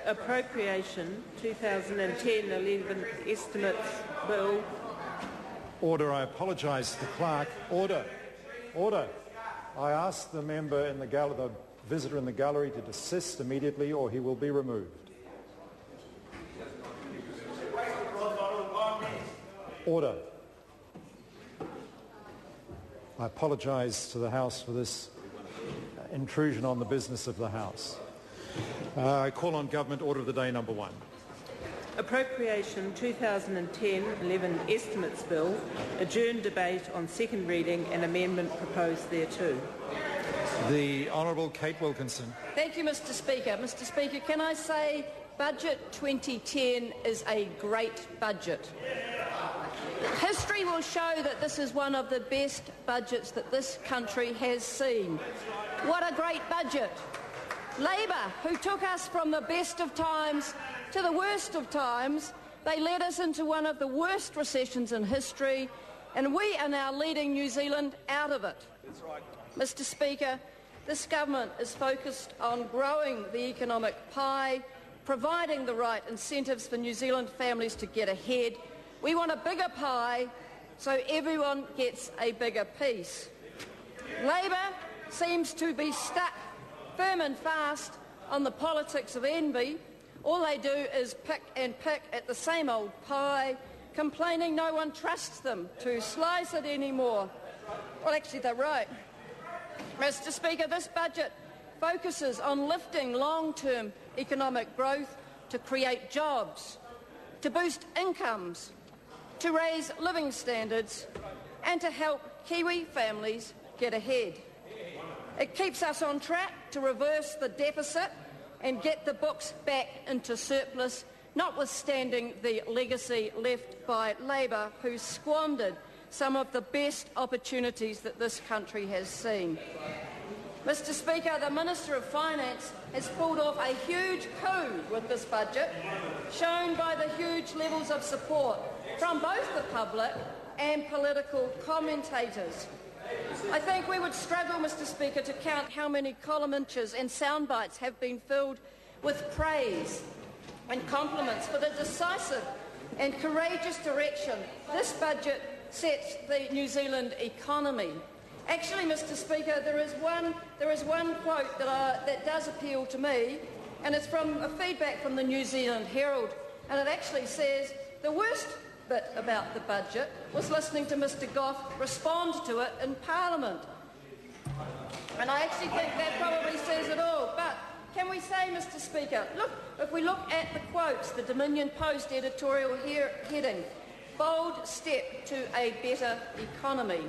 Appropriation 2010-11 Estimates Bill. Order. I apologise to the clerk. Order. Order. I ask the member in the visitor in the gallery to desist immediately or he will be removed. Order. I apologise to the House for this intrusion on the business of the House. I call on Government Order of the Day number 1. Appropriation 2010-11 Estimates Bill. Adjourned debate on second reading and amendment proposed thereto. The Honourable Kate Wilkinson. Thank you, Mr Speaker. Mr Speaker, can I say Budget 2010 is a great budget. History will show that this is one of the best budgets that this country has seen. What a great budget. Labour, who took us from the best of times to the worst of times, they led us into one of the worst recessions in history, and we are now leading New Zealand out of it. That's right. Mr Speaker, this government is focused on growing the economic pie, providing the right incentives for New Zealand families to get ahead. We want a bigger pie so everyone gets a bigger piece. Labour seems to be stuck firm and fast on the politics of envy. All they do is pick and pick at the same old pie, complaining no one trusts them to slice it anymore. Well, actually, they're right. Mr Speaker, this budget focuses on lifting long-term economic growth to create jobs, to boost incomes, to raise living standards and to help Kiwi families get ahead. It keeps us on track to reverse the deficit and get the books back into surplus, notwithstanding the legacy left by Labour, who squandered some of the best opportunities that this country has seen. Mr Speaker, the Minister of Finance has pulled off a huge coup with this budget, shown by the huge levels of support from both the public and political commentators. I think we would struggle, Mr Speaker, to count how many column inches and sound bites have been filled with praise and compliments for the decisive and courageous direction this budget sets the New Zealand economy. Actually, Mr Speaker, there is one quote that does appeal to me, and it's from a feedback from the New Zealand Herald, and it actually says, the worst bit about the budget was listening to Mr Goff respond to it in Parliament. And I actually think that probably says it all. But can we say, Mr Speaker, look, if we look at the quotes, the Dominion Post editorial heading, bold step to a better economy.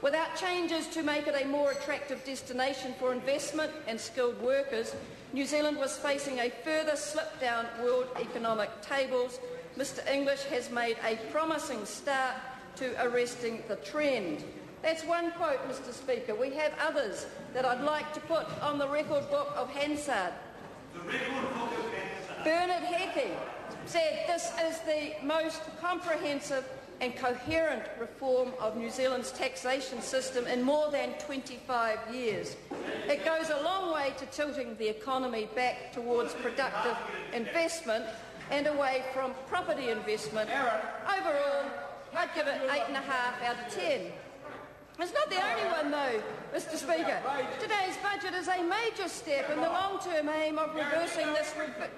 Without changes to make it a more attractive destination for investment and skilled workers, New Zealand was facing a further slip down world economic tables. Mr English has made a promising start to arresting the trend. That's one quote, Mr Speaker. We have others that I'd like to put on the record book of Hansard. The record book of Hansard. Bernard Hickey said this is the most comprehensive and coherent reform of New Zealand's taxation system in more than 25 years. It goes a long way to tilting the economy back towards productive investment and away from property investment. Overall, I'd give it 8.5 out of 10. It's not the only one, though, Mr Speaker. Today's budget is a major step in the long-term aim of reversing this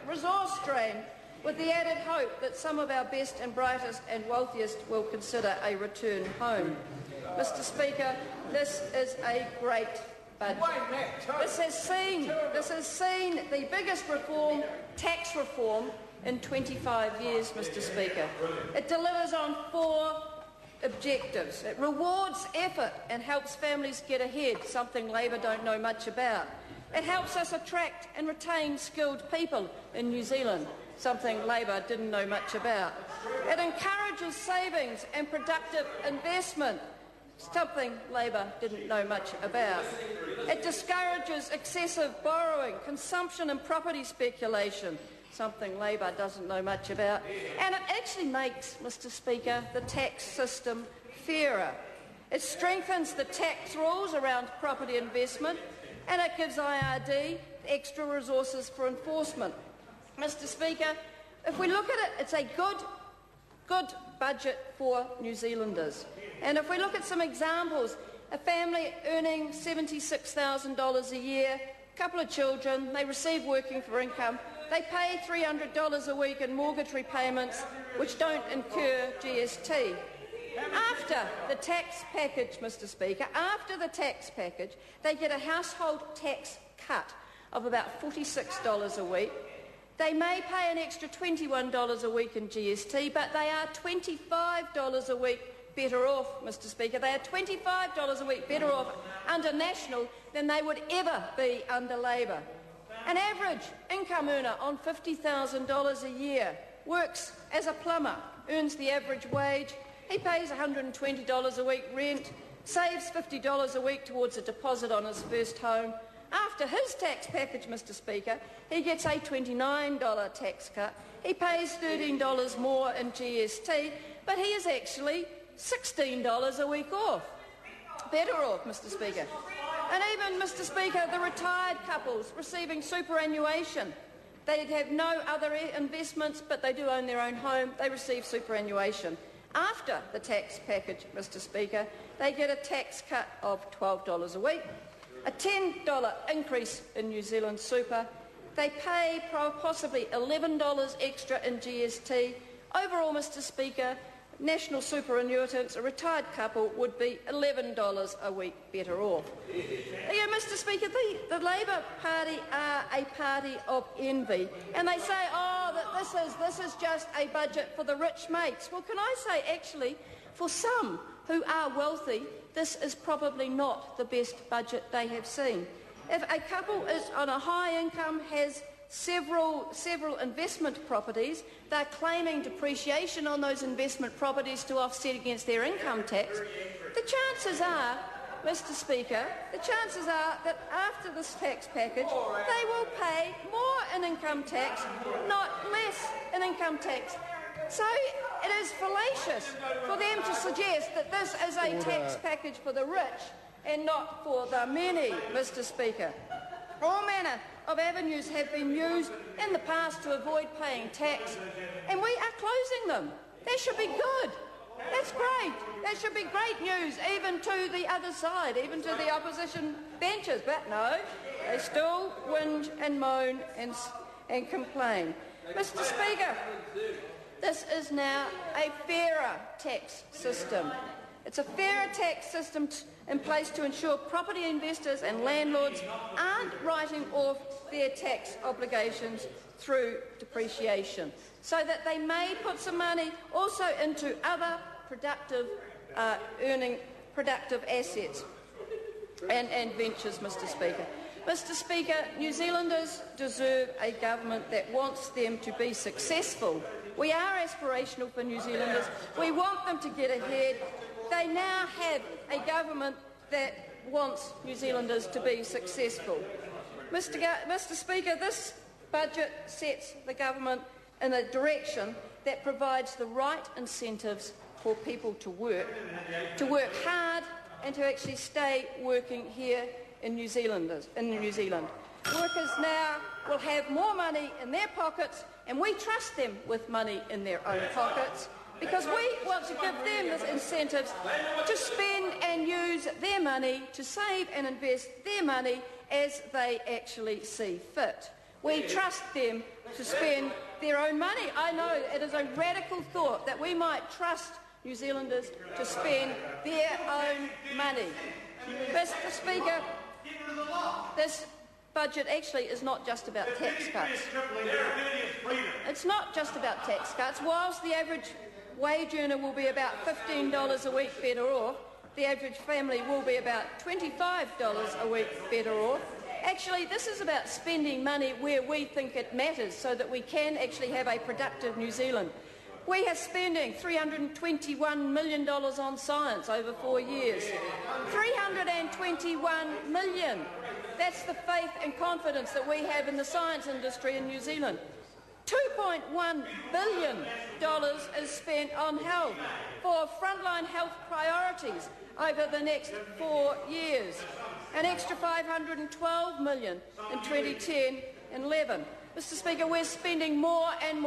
resource drain, with the added hope that some of our best and brightest and wealthiest will consider a return home. Mr Speaker, this is a great budget. This has seen the biggest reform, tax reform, in 25 years, Mr Speaker. It delivers on 4 objectives. It rewards effort and helps families get ahead, something Labour don't know much about. It helps us attract and retain skilled people in New Zealand, something Labour didn't know much about. It encourages savings and productive investment, something Labour didn't know much about. It discourages excessive borrowing, consumption and property speculation, something Labour doesn't know much about. And it actually makes, Mr Speaker, the tax system fairer. It strengthens the tax rules around property investment, and it gives IRD extra resources for enforcement. Mr. Speaker, if we look at it, it's a good budget for New Zealanders. And if we look at some examples, a family earning $76,000 a year, a couple of children, they receive working for income, they pay $300 a week in mortgage repayments, which don't incur GST. After the tax package, Mr. Speaker, after the tax package, they get a household tax cut of about $46 a week. They may pay an extra $21 a week in GST, but they are $25 a week better off, Mr. Speaker. They are $25 a week better off under National than they would ever be under Labor. An average income earner on $50,000 a year works as a plumber, earns the average wage, he pays $120 a week rent, saves $50 a week towards a deposit on his first home. After his tax package, Mr. Speaker, he gets a $29 tax cut. He pays $13 more in GST, but he is actually $16 a week off. Better off, Mr. Speaker. And even, Mr. Speaker, the retired couples receiving superannuation. They have no other investments, but they do own their own home. They receive superannuation. After the tax package, Mr. Speaker, they get a tax cut of $12 a week, a $10 increase in New Zealand super. They pay possibly $11 extra in GST. Overall, Mr. Speaker, national super annuitants, a retired couple, would be $11 a week better off. Yeah, Mr. Speaker, the Labor Party are a party of envy, and they say, oh, that this is just a budget for the rich mates. Well, can I say, actually, for some who are wealthy, this is probably not the best budget they have seen. If a couple is on a high income, has several investment properties, they're claiming depreciation on those investment properties to offset against their income tax, the chances are, Mr. Speaker, the chances are that after this tax package, they will pay more in income tax, not less in income tax. So it is fallacious for them to suggest that this is a tax package for the rich and not for the many, Mr. Speaker. All manner of avenues have been used in the past to avoid paying tax, and we are closing them. That should be good. That's great. That should be great news, even to the other side, even to the opposition benches. But no, they still whinge and moan and complain. Mr. Speaker, this is now a fairer tax system. It's a fairer tax system in place to ensure property investors and landlords aren't writing off their tax obligations through depreciation, so that they may put some money also into other productive assets and ventures, Mr. Speaker. Mr. Speaker, New Zealanders deserve a government that wants them to be successful. We are aspirational for New Zealanders. We want them to get ahead. They now have a government that wants New Zealanders to be successful. Mr. Speaker, this budget sets the government in a direction that provides the right incentives for people to work hard and to actually stay working here in New Zealand. Workers now will have more money in their pockets, and we trust them with money in their own pockets, because we want to give them the incentives to spend and use their money, to save and invest their money as they actually see fit. We trust them to spend their own money. I know it is a radical thought that we might trust New Zealanders to spend their own money. Mr. Speaker, this budget actually is not just about tax cuts. It's not just about tax cuts. Whilst the average wage earner will be about $15 a week better off, the average family will be about $25 a week better off. Actually, this is about spending money where we think it matters so that we can actually have a productive New Zealand. We are spending $321 million on science over 4 years. $321 million. That's the faith and confidence that we have in the science industry in New Zealand. $2.1 billion is spent on health for frontline health priorities over the next 4 years. An extra $512 million in 2010 and 11. Mr Speaker, we're spending more and more